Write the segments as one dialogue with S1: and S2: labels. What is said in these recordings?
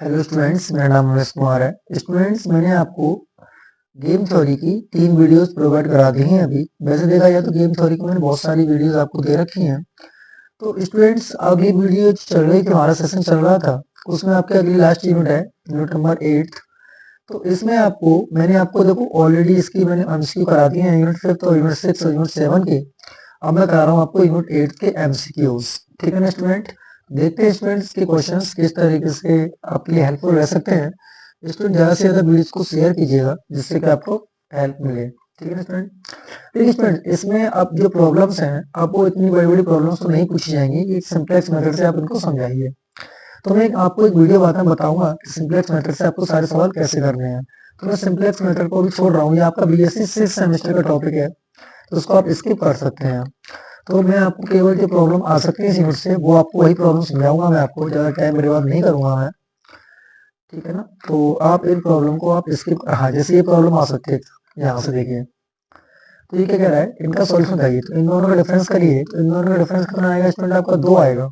S1: Hello students, मेरा नाम रमेश कुमार है। स्टूडेंट्स, मैंने आपको गेम थ्योरी की 3 वीडियोस प्रोवाइड करा दी हैं। अभी वैसे देखा जाए तो गेम थ्योरी की मैंने बहुत सारी वीडियोस आपको दे रखी हैं। तो स्टूडेंट्स, अगली वीडियो चल रही थी, हमारा सेशन चल रहा था, उसमें आपके अगली लास्ट यूनिट है, यूनिट नंबर 8। तो इसमें आपको मैंने आपको देखो ऑलरेडी इसकी मैंने एमसीक्यू करा दिए हैं, यूनिट 5 और यूनिट 6 और यूनिट 7 के। अब मैं करा रहा हूँ आपको यूनिट 8 के एमसीक्यूज। ठीक है ना स्टूडेंट? देखते हैं स्टूडेंट्स के क्वेश्चंस किस तरीके से आपके लिए हेल्पफुल रह सकते हैं। स्टूडेंट, ज्यादा से ज्यादा वीडियोस को शेयर कीजिएगा जिससे कि आपको हेल्प मिले। ठीक है ना स्टूडेंट? देखिए स्टूडेंट, इसमें अब जो प्रॉब्लम्स हैं, आपको इतनी बड़ी बड़ी प्रॉब्लम्स तो नहीं पूछी जाएंगी, एक सिंप्लेक्स मेथड से आप इनको समझाइए। तो मैं आपको एक वीडियो बाद में बताऊंगा कि सिंप्लेक्स मेथड से आपको सारे सवाल कैसे करने हैं। तो मैं सिंप्लेक्स मेथड को भी छोड़ रहा हूँ, ये आपका बीएससी 6 सेमेस्टर का टॉपिक है, तो उसको आप स्किप कर सकते हैं। तो मैं आपको केवल जो प्रॉब्लम आ सकती है इस यूनिट से, वो आपको वही प्रॉब्लम समझाऊंगा। मैं आपको ज्यादा टाइम बर्बाद नहीं करूंगा मैं। ठीक है ना? तो आप इन प्रॉब्लम को आप स्किप, हाँ, जैसे ये प्रॉब्लम आ सकती है यहाँ से, देखिए। तो ये क्या कह रहा है, इनका सॉल्यूशन बताइए। तो इन दोनों का डिफरेंस करिए, तो इन दोनों का डिफरेंस कितना आएगा स्टूडेंट? आपका 2 आएगा।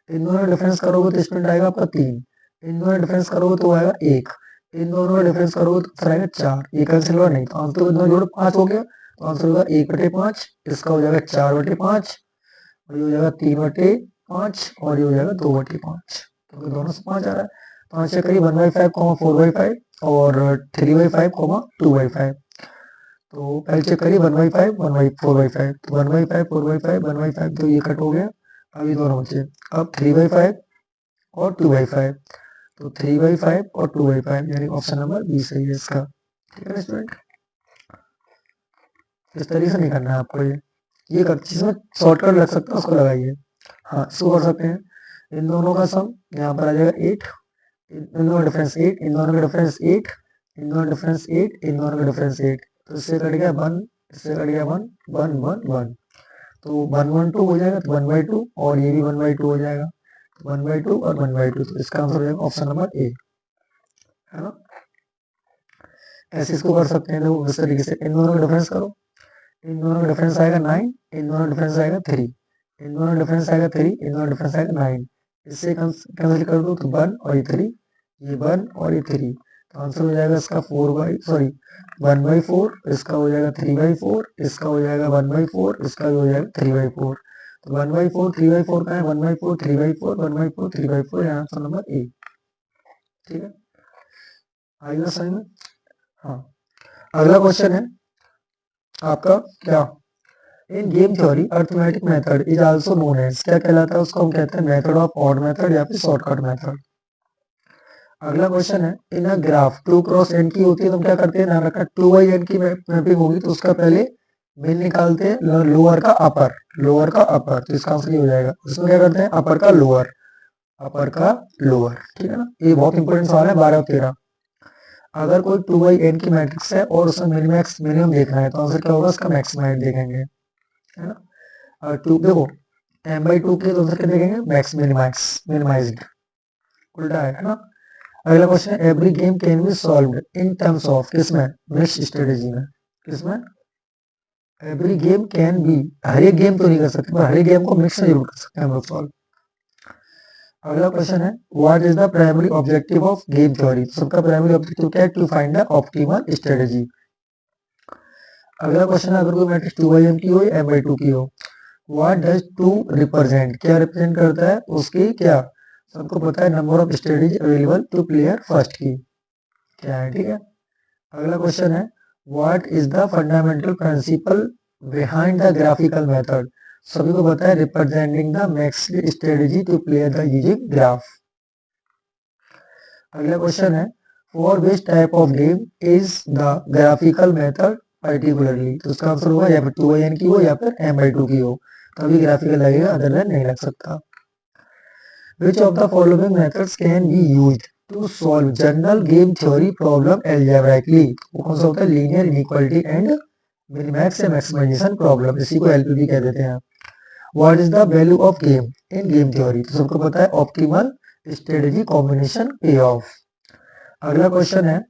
S1: इन दोनों का डिफरेंस करोगे तो स्टूडेंट आएगा आपका 3। इन दोनों का डिफरेंस करोगे तो आएगा 1। इन दोनों का डिफरेंस करोगे तो फिर आएगा 4। ये कैंसिल हुआ नहीं, तो आंसर दोनों जोड़ 5 हो गया। तो आंसर होगा 1/5, इसका हो जाएगा 4/5, और ये हो जाएगा 3/5, और ये हो जाएगा 2/5, क्योंकि दोनों से 5 आ रहा है। 5 से करीब 1/5, 4/5, और 3/5, 2/5। तो पहले चेक करिए, 1/5, 4/5, तो 1/5, 4/5, 1/5, तो ये कट हो गया। अब ये दोनों बचे, अब 3/5 और 2/5, तो 3/5 और 2/5, यानी ऑप्शन नंबर बी सही है इसका। ठीक है ना स्टूडेंट? इस तरीके से नहीं करना है आपको, ये कर, जिसमें शॉर्टकट लग सकता है उसको लगाइए। हाँ, इसको कर सकते हैं। इन दोनों का सम यहाँ पर आ जाएगा 8, इन दोनों का डिफरेंस 8, इन दोनों का डिफरेंस 8, इन दोनों का डिफरेंस 8, इन दोनों का डिफरेंस 8, तो इससे कट गया 1, इससे कट गया 1, 1, 1, 1, तो 1, 1, 2 हो जाएगा, तो 1/2, और ये भी 1/2 हो जाएगा, 1/2 और 1/2, तो इसका आंसर हो जाएगा ऑप्शन नंबर ए। है ना? ऐसे इसको कर सकते हैं। देखो इस तरीके से इन दोनों का डिफरेंस करो, इन दोनों का डिफरेंस आएगा 9, इन दोनों का डिफरेंस आएगा 3, इन दोनों का डिफरेंस आएगा 3, इन दोनों का डिफरेंस आएगा 9, इससे कैंसिल कर दो तो 1 और ये 3, ये 1 और ये 3, तो आंसर हो जाएगा इसका 1/4, इसका हो जाएगा 3/4, इसका हो जाएगा 1/4, इसका भी हो जाएगा 3/4, तो 1/4, 3/4 का है, 1/4, 3/4, 1/4, 3/4, यहाँ आंसर नंबर ए। ठीक है, आएगा सही में? हाँ, अगला क्वेश्चन है आपका क्या, in game theory arithmetic method is also known as, क्या कहलाता है उसको? हम कहते हैं मेथड ऑफ ऑड मेथड या फिर शॉर्टकट मेथड। अगला क्वेश्चन है, in a graph 2 cross n की होती है तो हम क्या करते हैं, ध्यान रखना 2/n की मैपिंग होगी तो उसका पहले मिन निकालते हैं, लोअर का अपर, लोअर का अपर, तो इसका आंसर ये हो जाएगा। उसमें क्या करते हैं, अपर का लोअर, अपर का लोअर। ठीक है ना? ये बहुत इंपॉर्टेंट सवाल है, 12 और 13। अगर कोई 2/n की मैट्रिक्स है और उसमें मिनिमैक्स मिनिमम देखना है तो आंसर क्या होगा, उसका मैक्सिमाइज देखेंगे। है ना? और 2 देखो, m/2 के तो आंसर क्या देखेंगे, मैक्स मिनिमाइज, मिनिमाइज्ड, उल्टा है ना? अगला क्वेश्चन है, every game can be solved in terms of, किसमें, मिक्स स्ट्रेटेजी में, किसमें, एवरी गेम कैन बी, हर एक गेम तो नहीं कर सकते पर हर एक गेम को मिक्स में जरूर कर सकते हैं हम लोग सॉल्व। अगला क्वेश्चन है, what is the primary objective of game theory, सबका प्राइमरी ऑब्जेक्टिव क्या है, to find the optimal strategy. अगला क्वेश्चन है, अगर कोई मैट्रिक्स 2/m की हो या m/2 की हो, व्हाट डज 2 रिप्रेजेंट, क्या रिप्रेजेंट करता है उसकी, क्या, सबको पता है, number of strategy available to player first की क्या है। ठीक है, अगला क्वेश्चन है, what is the fundamental principle behind the graphical method, सभी को पता है, representing the maximum strategy to play the using graph. अगला क्वेश्चन है, for which type of game is the graphical method particularly, तो उसका आंसर होगा या फिर 2/n की हो या फिर m/2 की हो, तभी ग्राफिकल लगेगा, अदर देन नहीं लग सकता। Which of the following methods can be used to solve general game theory problem algebraically, वो कौन सा होता है, लीनियर इनइक्वालिटी एंड मिनिमैक्स या मैक्सिमाइजेशन प्रॉब्लम, इसी को एलपीबी कह देते हैं। What is the value of game in game theory, तो सबको पता है, optimal strategy combination pay of. अगला क्वेश्चन है,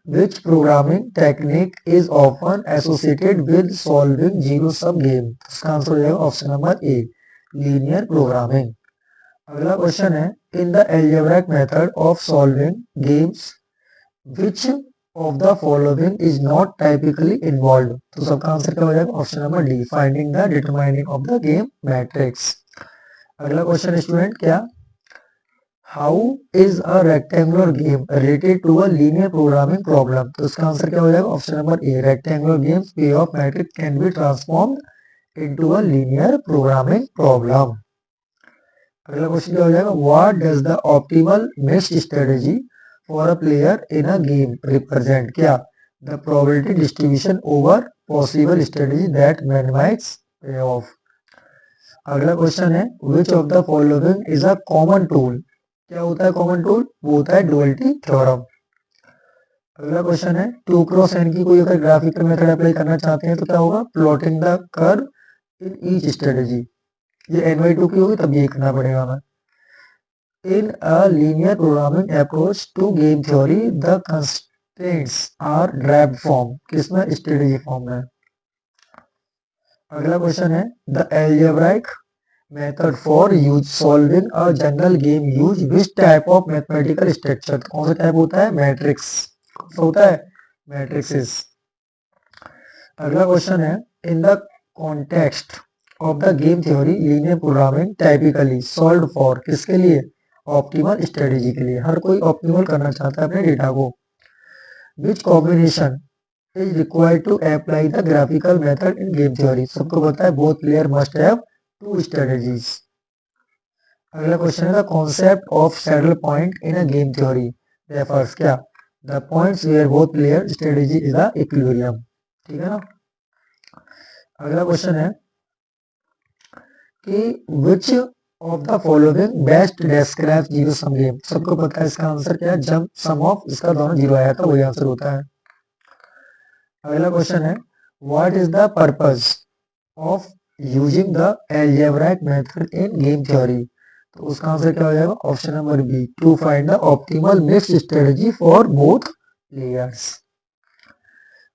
S1: which programming technique is often associated with solving zero sum game, इसका आंसर हो जाएगा ऑप्शन नंबर ए, लीनियर प्रोग्रामिंग। अगला क्वेश्चन है, in the algebraic method of solving games which of the following is not typically involved? तो सबका answer क्या हो जाएगा? Option number D, finding the determining of the game matrix. अगला question student, क्या how is a rectangular game related to a linear programming problem? तो इसका answer क्या हो जाएगा? Option number A, rectangular games pay of matrix can be transformed into a linear programming problem. अगला question क्या हो जाएगा? What does the optimal mixed strategy for a player in a game represent? क्या the probability distribution over possible strategy that minimise पे of. अगला question है which of the following is a common tool? क्या होता है common tool? वो होता है डुअलिटी थ्योरम। अगला क्वेश्चन है 2 क्रॉस n की कोई अगर ग्राफिकल मेथड अप्लाई करना चाहते हैं तो क्या होगा? Plotting the curve in each strategy. ये n/2 की होगी तब ये करना पड़ेगा हमें। In a linear programming approach to game theory, the constraints are derived from, किसमें? स्ट्रेटजी फॉर्म में। अगला क्वेश्चन है the algebraic method for use solving a general game use which type of mathematical structure? कौन सा type होता है? Matrix. कौन सा होता है? मैट्रिक्सेस। अगला क्वेश्चन है in the context of the game theory linear programming typically solve for, किसके लिए? ऑप्टिमल स्ट्रेटजी के लिए। हर कोई ऑप्टिमल करना चाहता है अपने डेटा को। Which combination is required to apply the graphical method in game theory? सबको पता है both player must have 2 strategies. अगला क्वेश्चन है the concept of saddle point in a game theory refers, क्या the points where both player strategy is the equilibrium. ठीक है ना। अगला क्वेश्चन है कि which of the following best describes zero sum game? सबको पता है इसका आंसर क्या है? जब सम ऑफ इसका दोनों जीरो आया था वही आंसर होता है। अगला क्वेश्चन है what is the purpose of using the algebraic method in game theory? तो उसका आंसर क्या हो जाएगा? Option number B, to find the optimal mixed strategy for both players.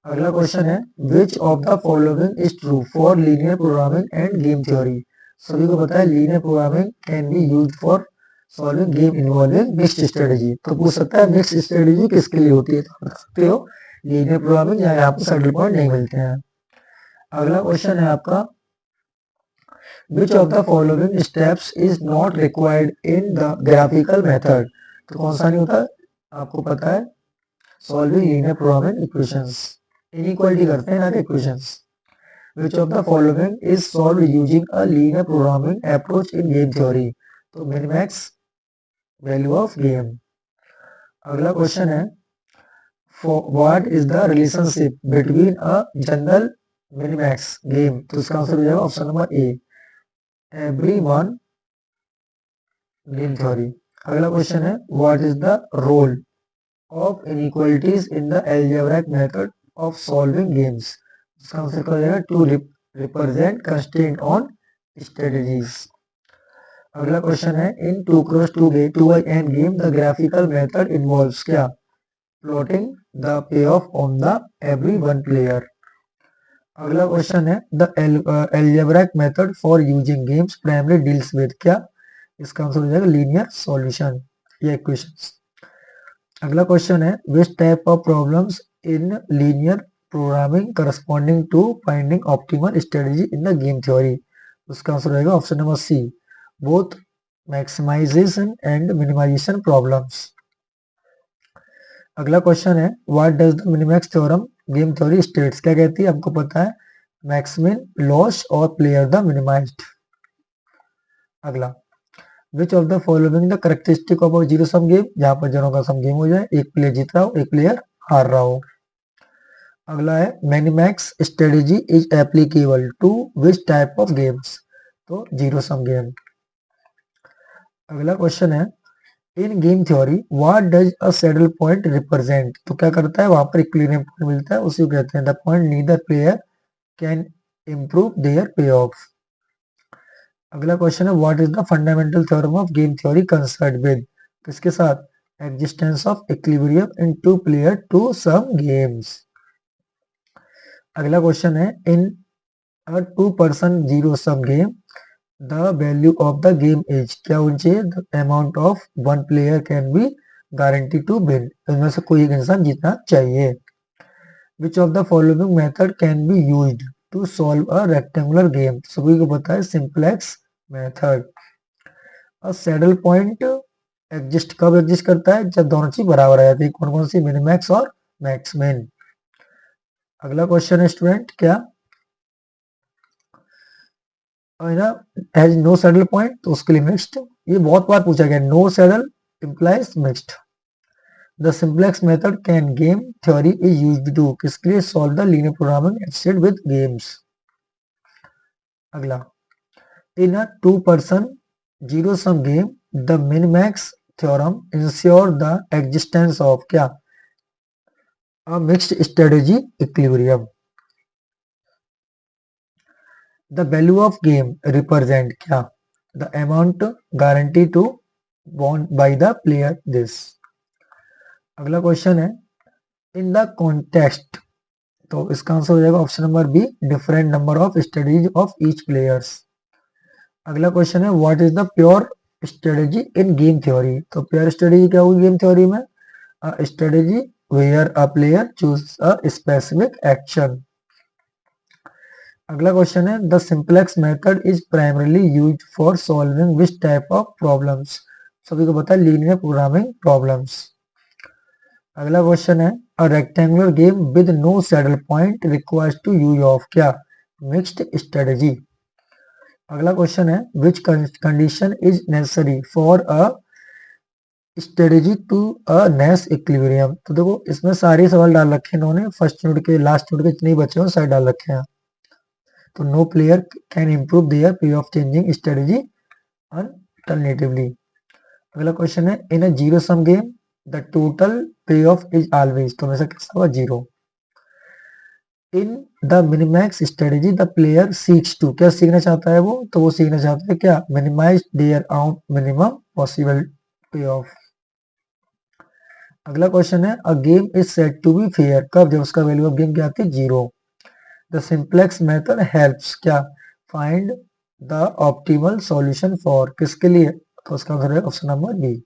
S1: अगला क्वेश्चन है which of the following is true for linear programming and game theory? सभी को पता है linear programming can be used for solving game involving mixed strategy. तो पूछ सकता है मिक्स्ड स्ट्रेटजी किसके लिए होती है? तो सकते हो लीनियर प्रोग्रामिंग या यहाँ पे सैडल पॉइंट नहीं मिलते हैं। अगला क्वेश्चन है आपका विच of the following steps is not required in the graphical method? तो कौन सा नहीं होता? आपको पता है solving linear programming equations, inequality करते हैं ना कि equations. Which of the following is solved using a linear programming approach in game theory? तो मिनिमैक्स वैल्यू ऑफ गेम। अगला क्वेश्चन है what is the relationship between a general minimax game? तो इसका answer हो जाएगा option number A, everyone game theory. अगला question है what is the role of inequalities in the algebraic method of solving games? इसका answer क्या हो जाएगा? To represent constraint on strategies. अगला क्वेश्चन है in 2 cross 2 2x game the graphical method involves, क्या plotting the payoff on the every one player. अगला question है the algebraic method for using games primary deals with, क्या इसका answer हो जाएगा linear solution या equations. अगला question है which type of problems in linear programming corresponding to finding optimal strategy in the game theory? उसका answer रहेगा option number C, both maximisation and minimisation problems. अगला क्वेश्चन है what does the minimax theorem game theory states? क्या कहती है? हमको पता है मैक्सिमम लॉस और प्लेयर द मिनिमाइज्ड। अगला विच of the following the characteristic of zero sum game? यहाँ पर जनों का सम गेम हो जाए, एक प्लेयर जीत रहा हो एक प्लेयर हार रहा हो। अगला है minimax strategy is applicable to which type of games? तो जीरो सम गेम। अगला क्वेश्चन है in game theory what does a saddle point represent? तो क्या करता है? वहां पर इक्विलिब्रियम पॉइंट मिलता है, उसी को कहते हैं the point neither player can improve their पे ऑफ। अगला क्वेश्चन है what is the fundamental theorem of game theory concerned with? किसके साथ? Existence of equilibrium in two player two sum games. अगला क्वेश्चन है in a 2 person zero sum game the value of the game is, क्या होनी चाहिए, the amount of one player can be guarantee to win, इनमें से कोई एक इंसान जीतना चाहिए। Which of the following method can be used to solve a rectangular game, सभी को पता है simplex method. A saddle point exist कब एग्जिस्ट करता है, जब दोनों चीज बराबर आ जाती है, कौन कौन सी, मिनिमैक्स और मैक्स मिन। अगला क्वेश्चन है स्टूडेंट, क्या है ना, हैज नो सैडल पॉइंट, तो उसके लिए मिक्स्ड, ये बहुत बार पूछा गया, no saddle implies mixed. The simplex method can game theory is used to, किसके लिए, solve the linear programming instead with games. अगला, in a two person zero sum game the minmax theorem ensure the existence of, क्या, a mixed strategy equilibrium. The value of game represent, क्या, the amount guarantee to won by the player this। अगला question है, in the context, तो इसका answer हो जाएगा option number B, different number of strategy of each players. अगला question है, what is the pure strategy in game theory, तो pure strategy क्या होगी गेम थ्योरी में, strategy where a player choose a specific action. अगला question है, the simplex method is primarily used for solving which type of problems, सभी को पता है लीनियर प्रोग्रामिंग प्रॉब्लम्स। अगला क्वेश्चन है, a rectangular game with no saddle point requires to use of, क्या, mixed strategy. अगला क्वेश्चन है, which condition is necessary for a strategy to a Nash equilibrium, तो देखो इसमें सारे सवाल डाल रखे हैं इन्होंने, फर्स्ट यूनिट के लास्ट यूनिट के जितने बच्चे हैं सारे डाल रखे हैं। तो no player can improve their पे ऑफ चेंजिंग स्ट्रेटेजी अल्टरनेटिवली। अगला क्वेश्चन है, in a zero sum game the total pay off is always, तो हमेशा कैसा होगा, zero. In the minimax strategy the player seeks to, क्या सीखना चाहता है वो, तो वो सीखना चाहता है क्या, minimize their out minimum possible pay of. अगला क्वेश्चन है, a game is said to be fair, कब, जब उसका वैल्यू ऑफ गेम क्या आती है, zero. The simplex method helps, क्या, find the optimal solution for, किसके लिए, तो उसका आंसर है ऑप्शन नंबर बी।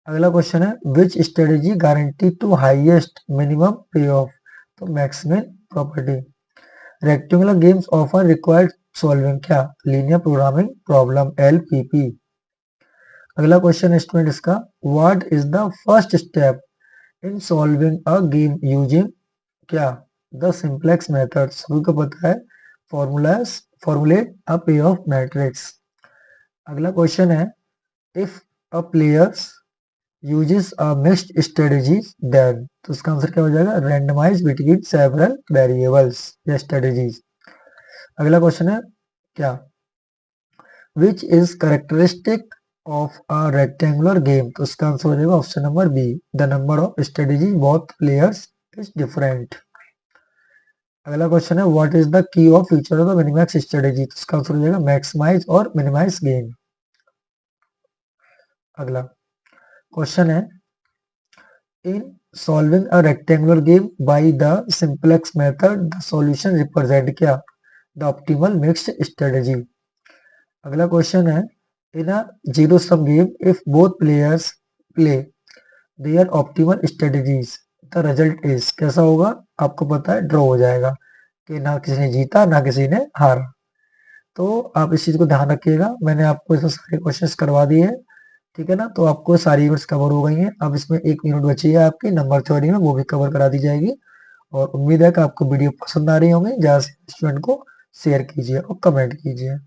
S1: अगला क्वेश्चन है, which strategy guarantee to highest minimum pay off, तो maximum property. Rectangular games offer required solving, क्या, लीनियर प्रोग्रामिंग प्रॉब्लम एलपीपी। अगला क्वेश्चन है स्टूडेंट इसका, what is the first step in solving a game using, क्या, the simplex method, सभी को पता है फॉर्मूलाज फॉर्मुलेट अ पे ऑफ मैट्रिक्स। अगला क्वेश्चन है, if a players uses a mixed strategies then, तो इसका आंसर क्या हो जाएगा, रैंडमाइज बिटवीन सेवरल वेरिएबल्स या स्ट्रेटेजीज। अगला क्वेश्चन है, क्या, which is characteristic of a rectangular game, तो इसका आंसर हो जाएगा option number B, the number of strategy both players is different. अगला क्वेश्चन है, what is the key of feature of the minimax strategy, तो इसका आंसर हो जाएगा मैक्सिमाइज और मिनिमाइज गेन। अगला क्वेश्चन है, in solving a rectangular game by the simplex method the solution represent, क्या, the optimal mixed strategy। अगला question है, in a zero sum game if both players play their optimal strategies the result is, कैसा होगा, आपको पता है draw हो जाएगा, कि ना किसी ने जीता ना किसी ने हारा। तो आप इस चीज को ध्यान रखिएगा, मैंने आपको इसमें सारे क्वेश्चंस करवा दिए हैं, ठीक है ना, तो आपको सारी यूनिट्स कवर हो गई हैं, अब इसमें एक यूनिट बची है आपकी नंबर थ्योरी में, वो भी कवर करा दी जाएगी। और उम्मीद है कि आपको वीडियो पसंद आ रही होंगी, ज्यादा से स्टूडेंट को शेयर कीजिए और कमेंट कीजिए।